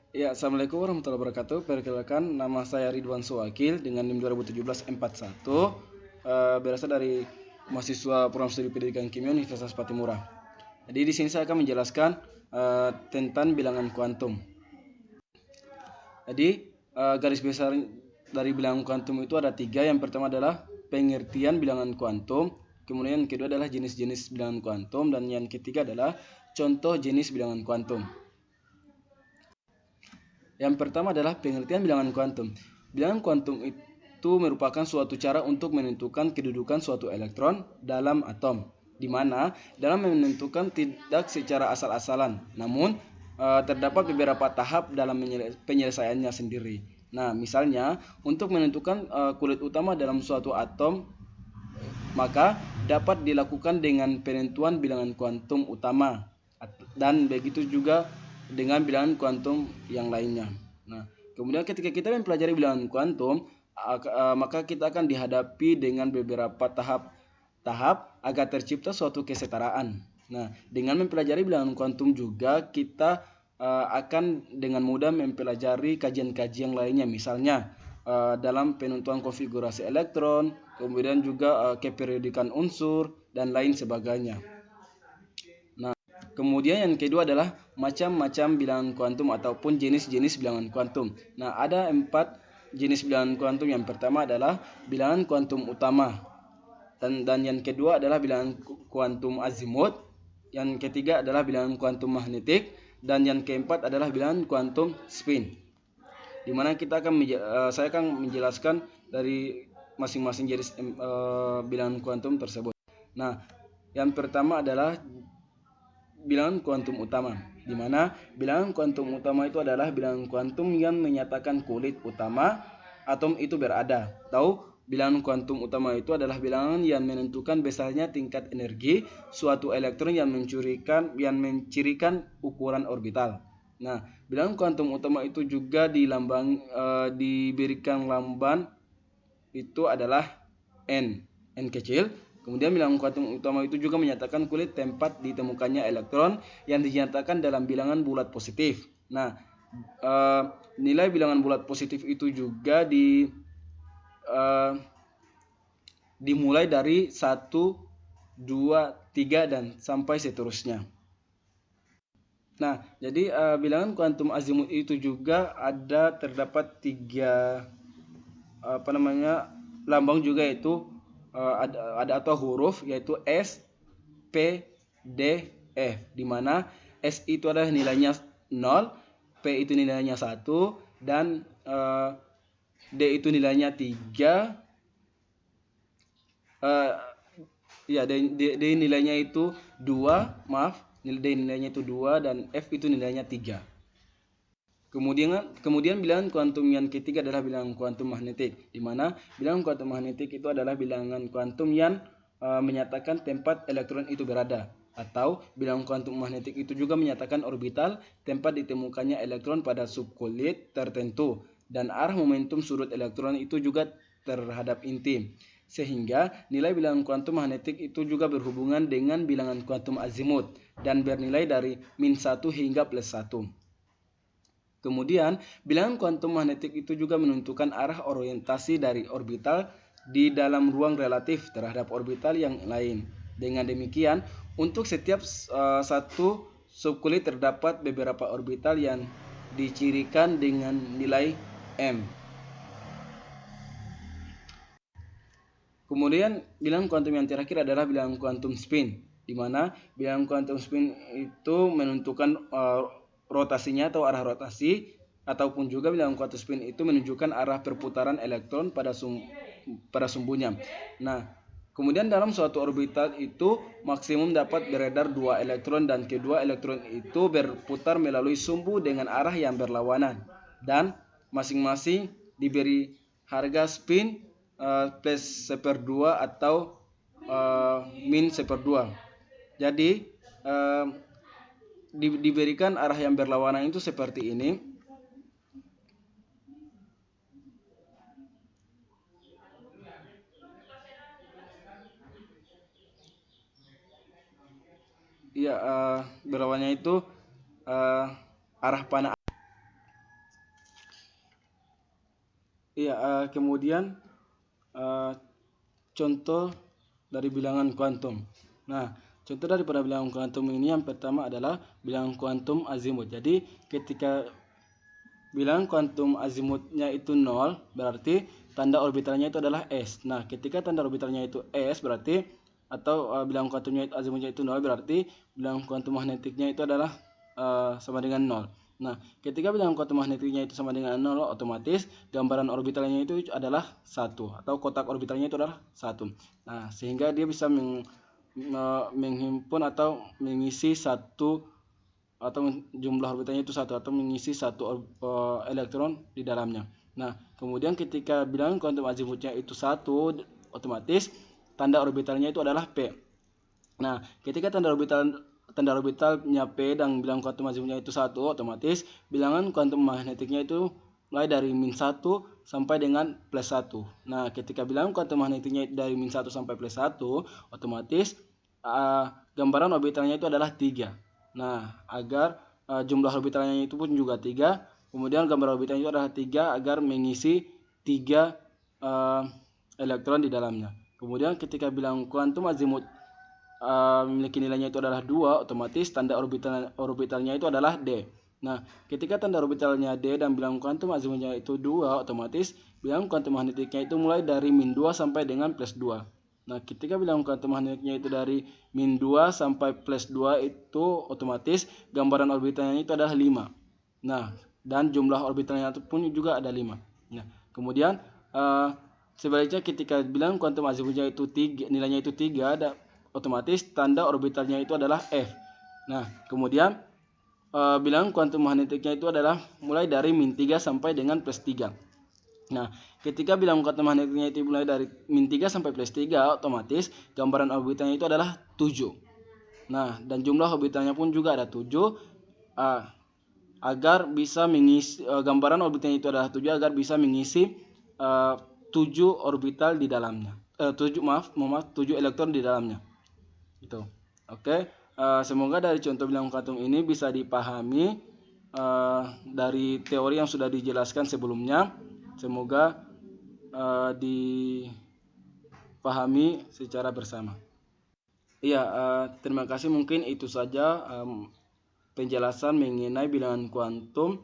Ya, Assalamualaikum warahmatullahi wabarakatuh. Perkenalkan, nama saya Ridwan Suwakil dengan NIM 2017-41, berasal dari mahasiswa program studi pendidikan kimia Universitas Patimura. Jadi di sini saya akan menjelaskan tentang bilangan kuantum. Jadi garis besar dari bilangan kuantum itu ada tiga. Yang pertama adalah pengertian bilangan kuantum, kemudian yang kedua adalah jenis-jenis bilangan kuantum, dan yang ketiga adalah contoh jenis bilangan kuantum. Yang pertama adalah pengertian bilangan kuantum. Bilangan kuantum itu merupakan suatu cara untuk menentukan kedudukan suatu elektron dalam atom, di mana dalam menentukan tidak secara asal-asalan, namun terdapat beberapa tahap dalam penyelesaiannya sendiri. Nah, misalnya untuk menentukan kulit utama dalam suatu atom, maka dapat dilakukan dengan penentuan bilangan kuantum utama, dan begitu juga dengan bilangan kuantum yang lainnya. Nah, kemudian ketika kita mempelajari bilangan kuantum, maka kita akan dihadapi dengan beberapa tahap agar tercipta suatu kesetaraan. Nah, dengan mempelajari bilangan kuantum juga kita akan dengan mudah mempelajari kajian-kajian lainnya, misalnya dalam penentuan konfigurasi elektron, kemudian juga keperiodikan unsur, dan lain sebagainya. Nah, kemudian yang kedua adalah macam-macam bilangan kuantum ataupun jenis-jenis bilangan kuantum. Nah, ada 4 jenis bilangan kuantum. Yang pertama adalah bilangan kuantum utama, dan yang kedua adalah bilangan kuantum azimut, yang ketiga adalah bilangan kuantum magnetik, dan yang keempat adalah bilangan kuantum spin. Di mana saya akan menjelaskan dari masing-masing jenis bilangan kuantum tersebut. Nah, yang pertama adalah bilangan kuantum utama, di mana bilangan kuantum utama itu adalah bilangan kuantum yang menyatakan kulit utama atom itu berada. Tahu, bilangan kuantum utama itu adalah bilangan yang menentukan besarnya tingkat energi suatu elektron yang mencirikan ukuran orbital. Nah, bilangan kuantum utama itu juga diberikan lamban itu adalah n kecil. Kemudian bilangan kuantum utama itu juga menyatakan kulit tempat ditemukannya elektron yang dinyatakan dalam bilangan bulat positif. Nah, nilai bilangan bulat positif itu juga dimulai dari 1, 2, 3, dan sampai seterusnya. Nah, jadi bilangan kuantum azimut itu juga terdapat 3 lambang juga, yaitu ada atau huruf, yaitu S, P, D, F, di mana S itu adalah nilainya 0, P itu nilainya 1, dan D itu nilainya 3. D nilainya itu 2, D nilainya itu 2, dan F itu nilainya 3. Kemudian bilangan kuantum yang ketiga adalah bilangan kuantum magnetik, di mana bilangan kuantum magnetik itu adalah bilangan kuantum yang menyatakan tempat elektron itu berada, atau bilangan kuantum magnetik itu juga menyatakan orbital tempat ditemukannya elektron pada subkulit tertentu, dan arah momentum sudut elektron itu juga terhadap inti. Sehingga nilai bilangan kuantum magnetik itu juga berhubungan dengan bilangan kuantum azimut dan bernilai dari -1 hingga +1. Kemudian, bilangan kuantum magnetik itu juga menentukan arah orientasi dari orbital di dalam ruang relatif terhadap orbital yang lain. Dengan demikian, untuk setiap satu subkulit terdapat beberapa orbital yang dicirikan dengan nilai m. Kemudian, bilangan kuantum yang terakhir adalah bilangan kuantum spin, di mana bilangan kuantum spin itu menentukan rotasinya atau arah rotasi, ataupun juga bilangan kuantum spin itu menunjukkan arah perputaran elektron pada sumbunya. Nah, kemudian dalam suatu orbital itu maksimum dapat beredar 2 elektron, dan kedua elektron itu berputar melalui sumbu dengan arah yang berlawanan, dan masing-masing diberi harga spin plus 1/2 atau min 1/2. Jadi diberikan arah yang berlawanan itu seperti ini. Berlawannya itu arah panah. Iya, kemudian contoh dari bilangan kuantum. Nah, contoh daripada bilangan kuantum ini yang pertama adalah bilangan kuantum azimut. Jadi, ketika bilangan kuantum azimutnya itu 0, berarti tanda orbitalnya itu adalah S. Nah, ketika tanda orbitalnya itu S, berarti atau bilangan kuantumnya azimutnya itu 0, berarti bilangan kuantum magnetiknya itu adalah sama dengan 0. Nah, ketika bilangan kuantum magnetiknya itu sama dengan 0, otomatis gambaran orbitalnya itu adalah 1 atau kotak orbitalnya itu adalah 1. Nah, sehingga dia bisa menghimpun atau mengisi satu atau jumlah orbitalnya itu 1 atau mengisi satu elektron di dalamnya. Nah, kemudian ketika bilangan kuantum azimutnya itu 1, otomatis tanda orbitalnya itu adalah P. Nah, ketika tanda orbitalnya P dan bilangan kuantum azimutnya itu 1, otomatis bilangan kuantum magnetiknya itu mulai dari -1 sampai dengan +1. Nah, ketika bilangan kuantum magnetiknya dari -1 sampai +1, otomatis gambaran orbitalnya itu adalah 3. Nah, agar jumlah orbitalnya itu pun juga 3. Kemudian gambar orbitalnya itu adalah 3 agar mengisi 3 elektron di dalamnya. Kemudian ketika bilangan kuantum azimut memiliki nilainya itu adalah 2, otomatis tanda orbitalnya itu adalah D. Nah, ketika tanda orbitalnya D dan bilangan kuantum azimutnya itu 2, otomatis bilangan kuantum magnetiknya itu mulai dari -2 sampai dengan +2. Nah, ketika bilangan kuantum magnetiknya itu dari -2 sampai +2 itu otomatis gambaran orbitalnya itu adalah 5. Nah, dan jumlah orbitalnya itu pun juga ada 5. Nah, kemudian sebaliknya ketika bilangan kuantum azimutnya itu 3, nilainya itu 3, otomatis tanda orbitalnya itu adalah F. Nah, kemudian bilangan kuantum magnetiknya itu adalah mulai dari -3 sampai dengan +3. Nah, ketika bilangan kuantum magnetiknya itu mulai dari -3 sampai +3, otomatis gambaran orbitalnya itu adalah 7. Nah, dan jumlah orbitalnya pun juga ada 7. Agar bisa mengisi gambaran orbitalnya itu adalah 7 agar bisa mengisi 7 orbital di dalamnya. 7 elektron di dalamnya. Gitu. Oke, semoga dari contoh bilangan kuantum ini bisa dipahami dari teori yang sudah dijelaskan sebelumnya. Semoga dipahami secara bersama. Iya, terima kasih. Mungkin itu saja penjelasan mengenai bilangan kuantum.